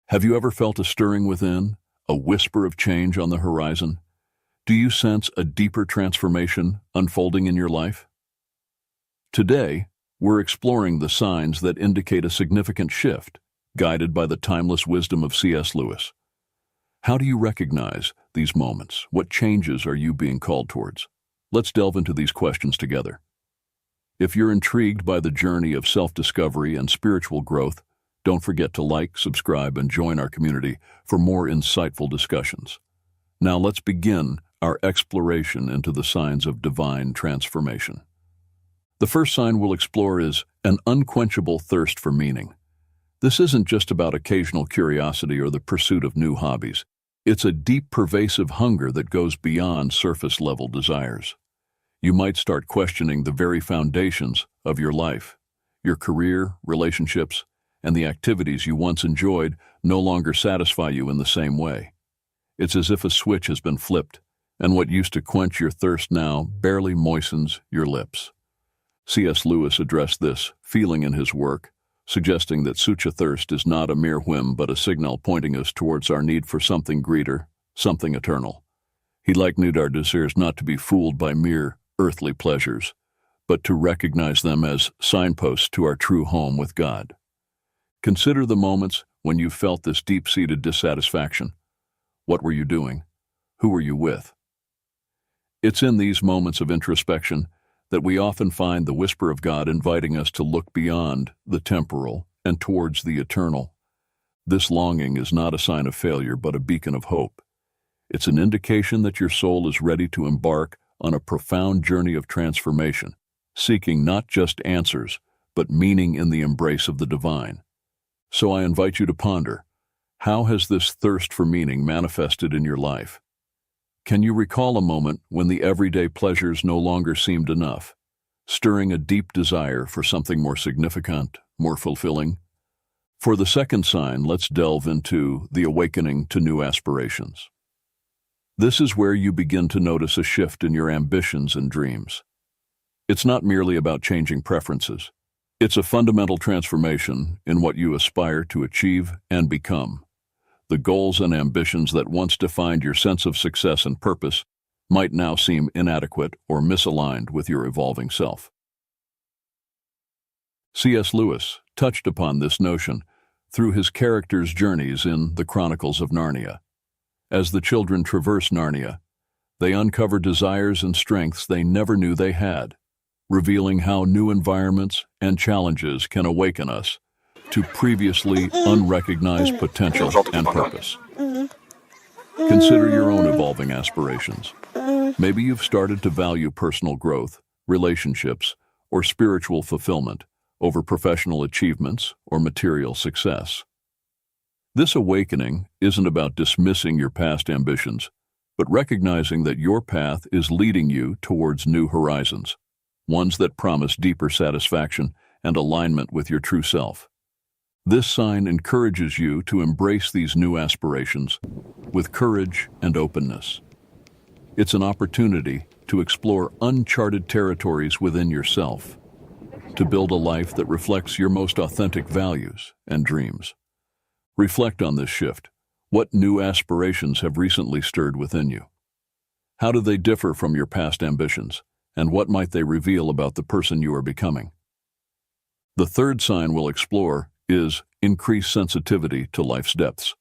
Have you ever felt a stirring within, a whisper of change on the horizon? Do you sense a deeper transformation unfolding in your life? Today, we're exploring the signs that indicate a significant shift, guided by the timeless wisdom of C.S. Lewis. How do you recognize these moments? What changes are you being called towards? Let's delve into these questions together. If you're intrigued by the journey of self-discovery and spiritual growth, don't forget to like, subscribe, and join our community for more insightful discussions. Now let's begin our exploration into the signs of divine transformation. The first sign we'll explore is an unquenchable thirst for meaning. This isn't just about occasional curiosity or the pursuit of new hobbies. It's a deep, pervasive hunger that goes beyond surface-level desires. You might start questioning the very foundations of your life. Your career, relationships, and the activities you once enjoyed no longer satisfy you in the same way. It's as if a switch has been flipped, and what used to quench your thirst now barely moistens your lips. C.S. Lewis addressed this feeling in his work, suggesting that such a thirst is not a mere whim but a signal pointing us towards our need for something greater, something eternal. He likened our desires not to be fooled by mere earthly pleasures, but to recognize them as signposts to our true home with God. Consider the moments when you felt this deep-seated dissatisfaction. What were you doing? Who were you with? It's in these moments of introspection that we often find the whisper of God inviting us to look beyond the temporal and towards the eternal. This longing is not a sign of failure, but a beacon of hope. It's an indication that your soul is ready to embark on a profound journey of transformation, seeking not just answers, but meaning in the embrace of the divine. So I invite you to ponder, how has this thirst for meaning manifested in your life? Can you recall a moment when the everyday pleasures no longer seemed enough, stirring a deep desire for something more significant, more fulfilling? For the second sign, let's delve into the awakening to new aspirations. This is where you begin to notice a shift in your ambitions and dreams. It's not merely about changing preferences. It's a fundamental transformation in what you aspire to achieve and become. The goals and ambitions that once defined your sense of success and purpose might now seem inadequate or misaligned with your evolving self. C.S. Lewis touched upon this notion through his characters' journeys in The Chronicles of Narnia. As the children traverse Narnia, they uncover desires and strengths they never knew they had, revealing how new environments and challenges can awaken us to previously unrecognized potential and purpose. Consider your own evolving aspirations. Maybe you've started to value personal growth, relationships, or spiritual fulfillment over professional achievements or material success. This awakening isn't about dismissing your past ambitions, but recognizing that your path is leading you towards new horizons, ones that promise deeper satisfaction and alignment with your true self. This sign encourages you to embrace these new aspirations with courage and openness. It's an opportunity to explore uncharted territories within yourself, to build a life that reflects your most authentic values and dreams. Reflect on this shift. What new aspirations have recently stirred within you? How do they differ from your past ambitions, and what might they reveal about the person you are becoming? The third sign we'll explore is increased sensitivity to life's depths.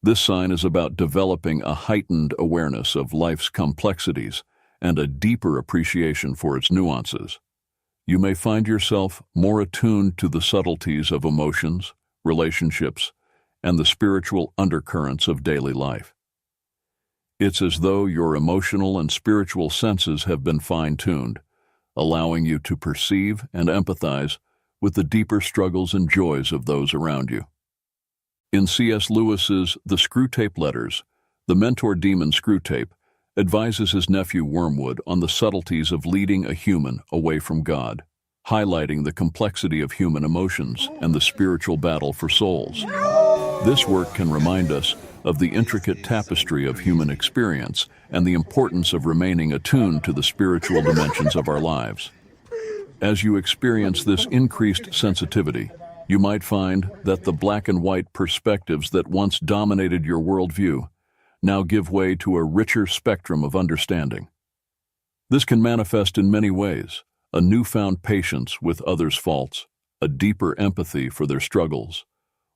This sign is about developing a heightened awareness of life's complexities and a deeper appreciation for its nuances. You may find yourself more attuned to the subtleties of emotions, relationships, and the spiritual undercurrents of daily life. It's as though your emotional and spiritual senses have been fine-tuned, allowing you to perceive and empathize with the deeper struggles and joys of those around you. In C.S. Lewis's The Screwtape Letters, the mentor demon Screwtape advises his nephew Wormwood on the subtleties of leading a human away from God, highlighting the complexity of human emotions and the spiritual battle for souls. This work can remind us of the intricate tapestry of human experience and the importance of remaining attuned to the spiritual dimensions of our lives. As you experience this increased sensitivity, You might find that the black and white perspectives that once dominated your worldview now give way to a richer spectrum of understanding. This can manifest in many ways: a newfound patience with others' faults, a deeper empathy for their struggles,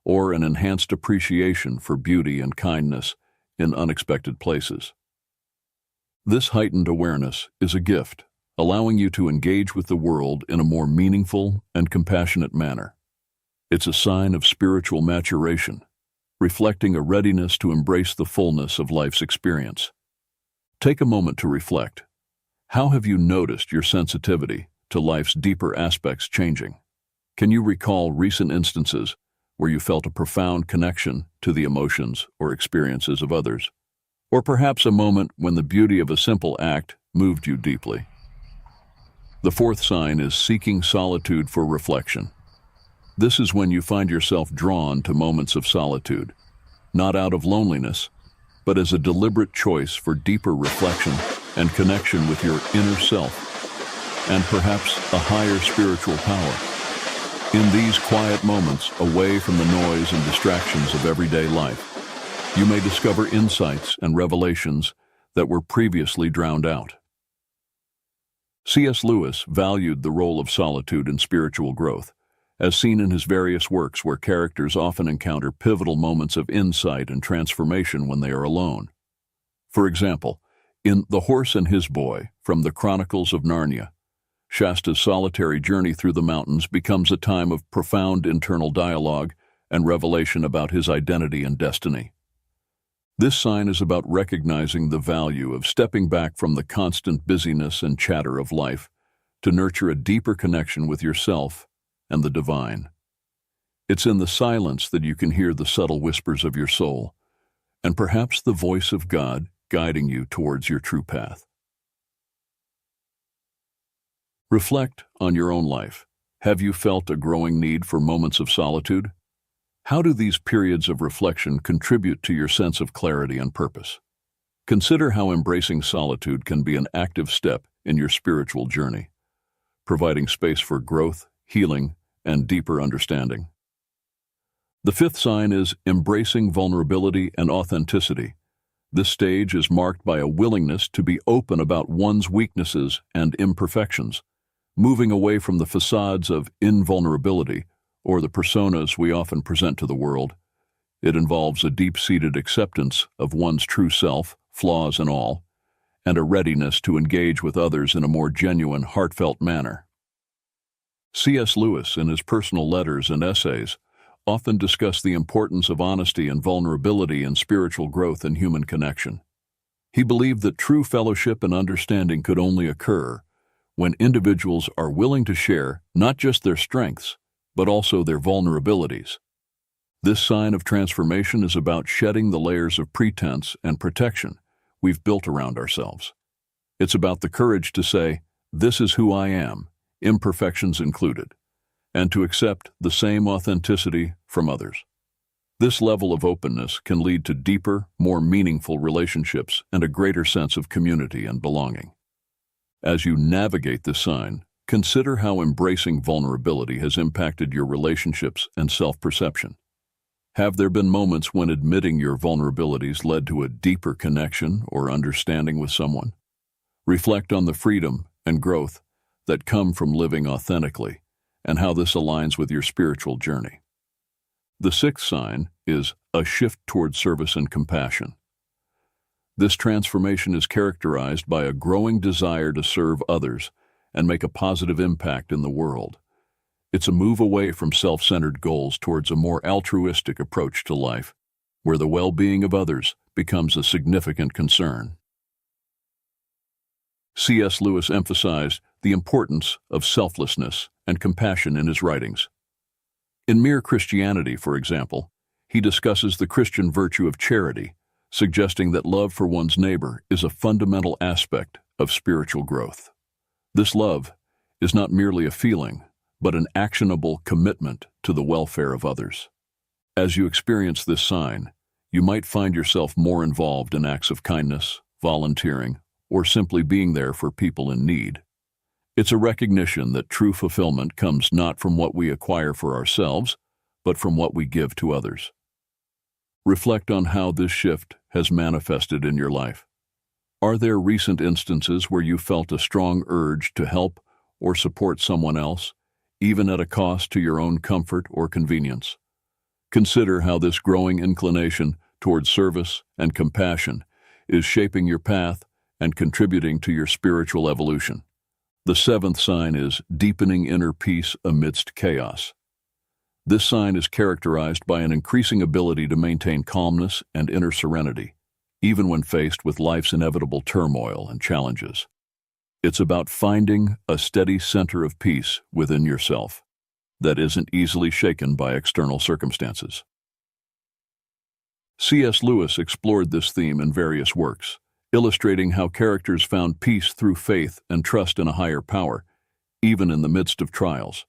or an enhanced appreciation for beauty and kindness in unexpected places. This heightened awareness is a gift, allowing you to engage with the world in a more meaningful and compassionate manner. It's a sign of spiritual maturation, reflecting a readiness to embrace the fullness of life's experience. Take a moment to reflect. How have you noticed your sensitivity to life's deeper aspects changing? Can you recall recent instances where you felt a profound connection to the emotions or experiences of others? Or perhaps a moment when the beauty of a simple act moved you deeply? The fourth sign is seeking solitude for reflection. This is when you find yourself drawn to moments of solitude, not out of loneliness, but as a deliberate choice for deeper reflection and connection with your inner self, and perhaps a higher spiritual power. In these quiet moments, away from the noise and distractions of everyday life, you may discover insights and revelations that were previously drowned out. C.S. Lewis valued the role of solitude in spiritual growth, as seen in his various works where characters often encounter pivotal moments of insight and transformation when they are alone. For example, in The Horse and His Boy, from the Chronicles of Narnia, Shasta's solitary journey through the mountains becomes a time of profound internal dialogue and revelation about his identity and destiny. This sign is about recognizing the value of stepping back from the constant busyness and chatter of life to nurture a deeper connection with yourself and the divine. It's in the silence that you can hear the subtle whispers of your soul, and perhaps the voice of God guiding you towards your true path. Reflect on your own life. Have you felt a growing need for moments of solitude? How do these periods of reflection contribute to your sense of clarity and purpose? Consider how embracing solitude can be an active step in your spiritual journey, providing space for growth, healing, and deeper understanding. The fifth sign is embracing vulnerability and authenticity. This stage is marked by a willingness to be open about one's weaknesses and imperfections, moving away from the facades of invulnerability or the personas we often present to the world. It involves a deep-seated acceptance of one's true self, flaws and all, and a readiness to engage with others in a more genuine, heartfelt manner. C.S. Lewis, in his personal letters and essays, often discussed the importance of honesty and vulnerability in spiritual growth and human connection. He believed that true fellowship and understanding could only occur when individuals are willing to share not just their strengths, but also their vulnerabilities. This sign of transformation is about shedding the layers of pretense and protection we've built around ourselves. It's about the courage to say, "This is who I am, imperfections included," and to accept the same authenticity from others. This level of openness can lead to deeper, more meaningful relationships and a greater sense of community and belonging. As you navigate this sign, consider how embracing vulnerability has impacted your relationships and self-perception. Have there been moments when admitting your vulnerabilities led to a deeper connection or understanding with someone? Reflect on the freedom and growth that come from living authentically and how this aligns with your spiritual journey. The sixth sign is a shift toward service and compassion. This transformation is characterized by a growing desire to serve others and make a positive impact in the world. It's a move away from self-centered goals towards a more altruistic approach to life, where the well-being of others becomes a significant concern. C.S. Lewis emphasized the importance of selflessness and compassion in his writings. In Mere Christianity, for example, he discusses the Christian virtue of charity, suggesting that love for one's neighbor is a fundamental aspect of spiritual growth. This love is not merely a feeling, but an actionable commitment to the welfare of others. As you experience this sign, you might find yourself more involved in acts of kindness, volunteering, or simply being there for people in need. It's a recognition that true fulfillment comes not from what we acquire for ourselves, but from what we give to others. Reflect on how this shift has manifested in your life. Are there recent instances where you felt a strong urge to help or support someone else, even at a cost to your own comfort or convenience? Consider how this growing inclination towards service and compassion is shaping your path and contributing to your spiritual evolution. The seventh sign is deepening inner peace amidst chaos. This sign is characterized by an increasing ability to maintain calmness and inner serenity, even when faced with life's inevitable turmoil and challenges. It's about finding a steady center of peace within yourself that isn't easily shaken by external circumstances. C.S. Lewis explored this theme in various works, illustrating how characters found peace through faith and trust in a higher power, even in the midst of trials.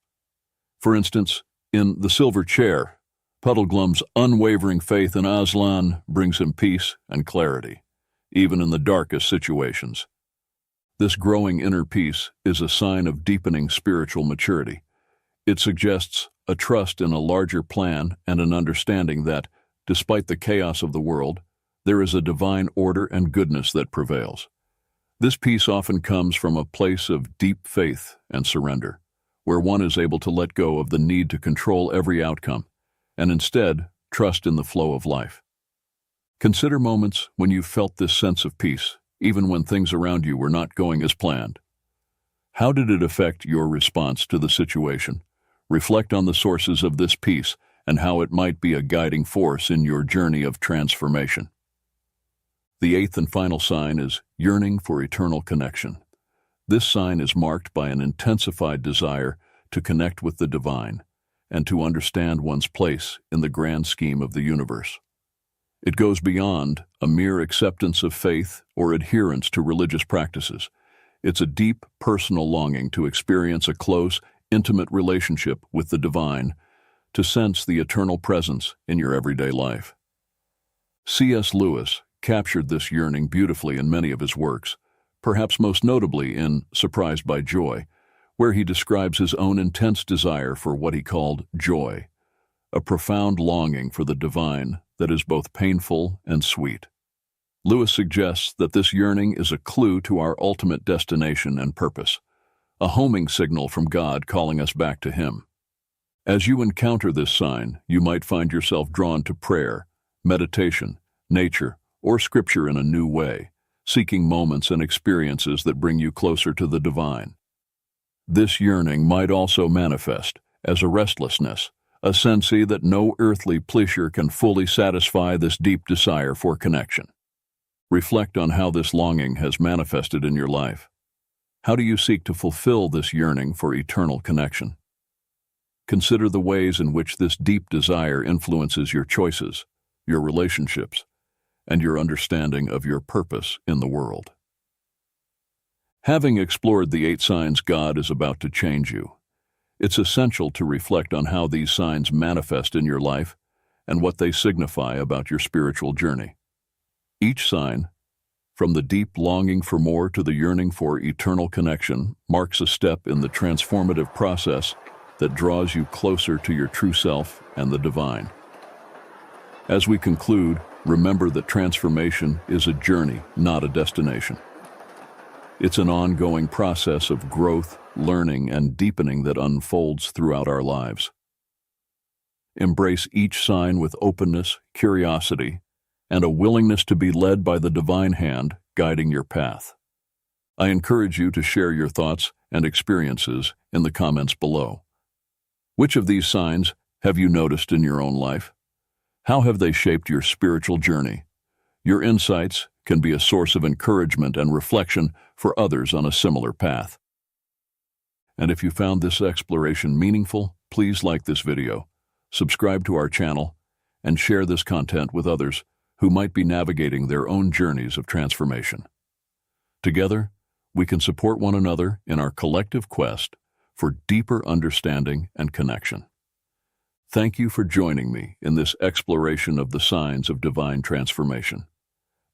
For instance, in The Silver Chair, Puddleglum's unwavering faith in Aslan brings him peace and clarity, even in the darkest situations. This growing inner peace is a sign of deepening spiritual maturity. It suggests a trust in a larger plan and an understanding that, despite the chaos of the world, there is a divine order and goodness that prevails. This peace often comes from a place of deep faith and surrender, where one is able to let go of the need to control every outcome and instead trust in the flow of life. Consider moments when you felt this sense of peace, even when things around you were not going as planned. How did it affect your response to the situation? Reflect on the sources of this peace and how it might be a guiding force in your journey of transformation. The eighth and final sign is yearning for eternal connection. This sign is marked by an intensified desire to connect with the divine and to understand one's place in the grand scheme of the universe. It goes beyond a mere acceptance of faith or adherence to religious practices. It's a deep personal longing to experience a close, intimate relationship with the divine, to sense the eternal presence in your everyday life. C.S. Lewis captured this yearning beautifully in many of his works, perhaps most notably in Surprised by Joy, where he describes his own intense desire for what he called joy, a profound longing for the divine that is both painful and sweet. Lewis suggests that this yearning is a clue to our ultimate destination and purpose, a homing signal from God calling us back to Him. As you encounter this sign, you might find yourself drawn to prayer, meditation, nature, or Scripture in a new way, seeking moments and experiences that bring you closer to the divine. This yearning might also manifest as a restlessness, a sense that no earthly pleasure can fully satisfy this deep desire for connection. Reflect on how this longing has manifested in your life. How do you seek to fulfill this yearning for eternal connection? Consider the ways in which this deep desire influences your choices, your relationships, and your understanding of your purpose in the world. Having explored the 8 signs God is about to change you, it's essential to reflect on how these signs manifest in your life and what they signify about your spiritual journey. Each sign, from the deep longing for more to the yearning for eternal connection, marks a step in the transformative process that draws you closer to your true self and the divine. As we conclude, remember that transformation is a journey, not a destination. It's an ongoing process of growth, learning, and deepening that unfolds throughout our lives. Embrace each sign with openness, curiosity, and a willingness to be led by the divine hand guiding your path. I encourage you to share your thoughts and experiences in the comments below. Which of these signs have you noticed in your own life? How have they shaped your spiritual journey? Your insights can be a source of encouragement and reflection for others on a similar path. And if you found this exploration meaningful, please like this video, subscribe to our channel, and share this content with others who might be navigating their own journeys of transformation. Together, we can support one another in our collective quest for deeper understanding and connection. Thank you for joining me in this exploration of the signs of divine transformation.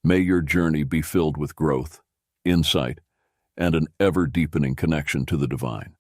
May your journey be filled with growth, insight, and an ever-deepening connection to the divine.